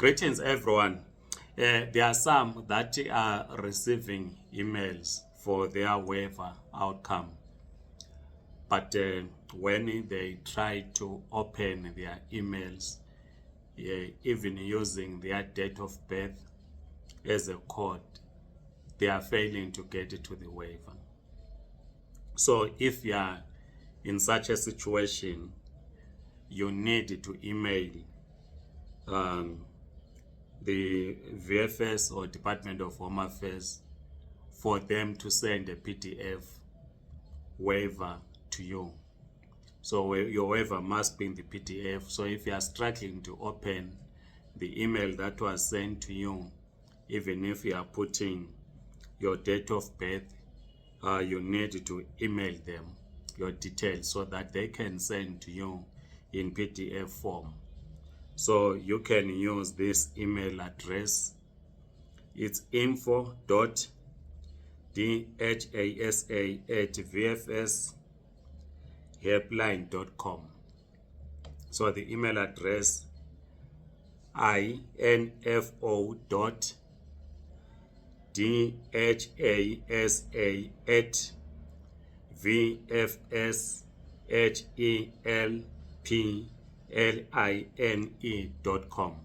Greetings, everyone. There are some that are receiving emails for their waiver outcome, but when they try to open their emails, even using their date of birth as a code, they are failing to get to the waiver. So if you are in such a situation, you need to email the VFS or Department of Home Affairs for them to send a PDF waiver to you. So your waiver must be in the PDF. So if you are struggling to open the email that was sent to you, even if you are putting your date of birth, you need to email them your details so that they can send to you in PDF form. So you can use this email address. It's info.dhasa@vfshelpline.com. So the email address info.dhasa@vfshelpline.com.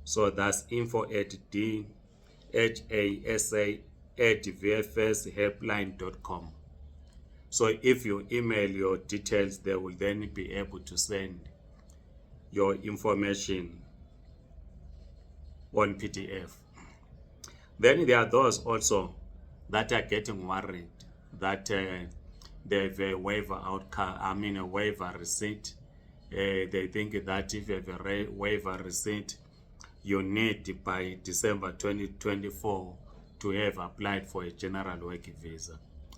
So that's info@dhasa@vfshelpline.com. So if you email your details, they will then be able to send your information on PDF. Then there are those also that are getting worried that they have a waiver outcome, a waiver receipt. They think that if you have a waiver receipt, you need by December 2024 to have applied for a general work visa.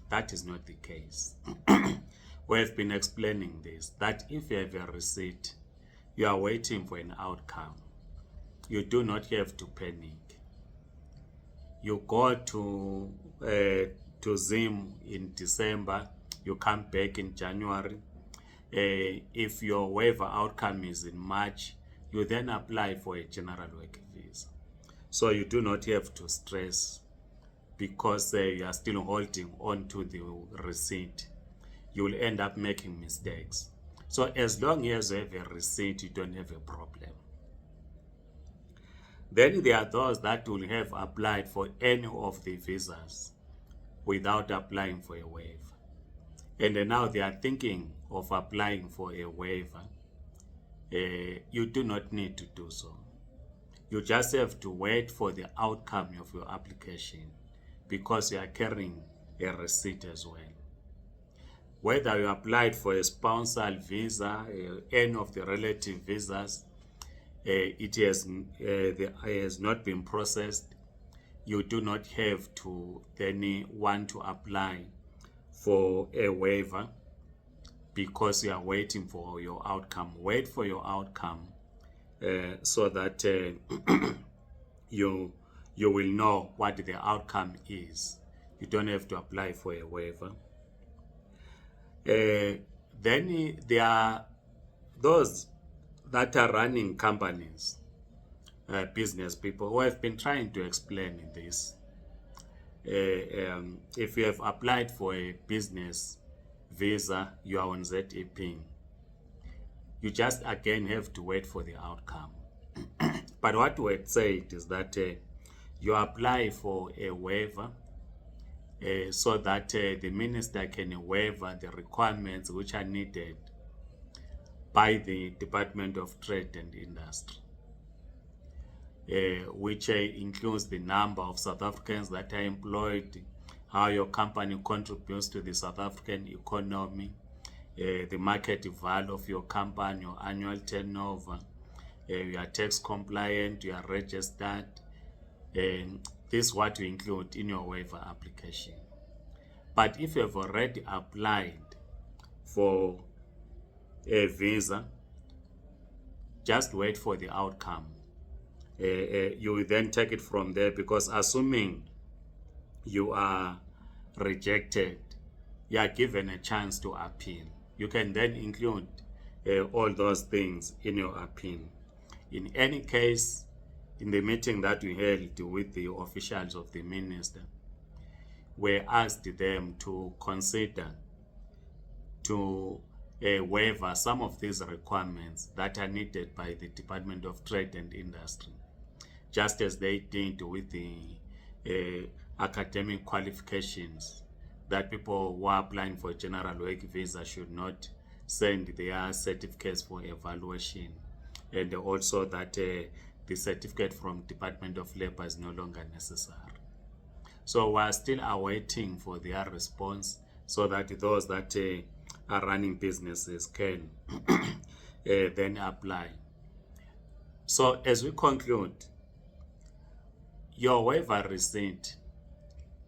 That is not the case. We have been explaining this, that if you have a receipt, you are waiting for an outcome. You do not have to panic. You go to Zim in December, you come back in January. If your waiver outcome is in March, you then apply for a general work visa. So you do not have to stress because you are still holding on to the receipt. You will end up making mistakes. So as long as you have a receipt, you don't have a problem. Then there are those that will have applied for any of the visas without applying for a waiver. And now they are thinking of applying for a waiver. You do not need to do so. You just have to wait for the outcome of your application because you are carrying a receipt as well. Whether you applied for a spousal visa, any of the relative visas, it has not been processed, you do not have to then want to apply for a waiver because you are waiting for your outcome. Wait for your outcome so that you will know what the outcome is. You don't have to apply for a waiver. Then there are those that are running companies, business people who have been trying to explain this. If you have applied for a business visa, you are on ZEP. You just again have to wait for the outcome. But what we had said is that you apply for a waiver so that the minister can waiver the requirements which are needed by the Department of Trade and Industry, which includes the number of South Africans that are employed, how your company contributes to the South African economy, the market value of your company, your annual turnover, you are tax compliant, you are registered. This is what you include in your waiver application. But if you have already applied for a visa, just wait for the outcome. You will then take it from there, because assuming you are rejected, you are given a chance to appeal. You can then include all those things in your appeal. In any case, in the meeting that we held with the officials of the minister, we asked them to consider to waiver some of these requirements that are needed by the Department of Trade and Industry, just as they did with the academic qualifications, that people who are applying for general work visa should not send their certificates for evaluation, and also that the certificate from Department of Labor is no longer necessary. So we are still awaiting for their response so that those that are running businesses can then apply. So as we conclude, your waiver receipt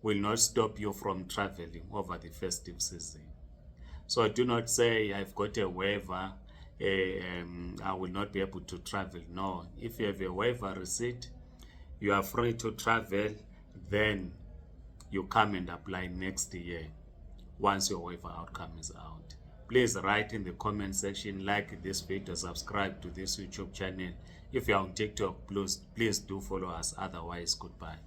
will not stop you from traveling over the festive season. So do not say, I've got a waiver, I will not be able to travel. No, if you have a waiver receipt, you are free to travel, then you come and apply next year once your waiver outcome is out. Please write in the comment section, like this video, subscribe to this YouTube channel. If you are on TikTok, please do follow us. Otherwise, goodbye.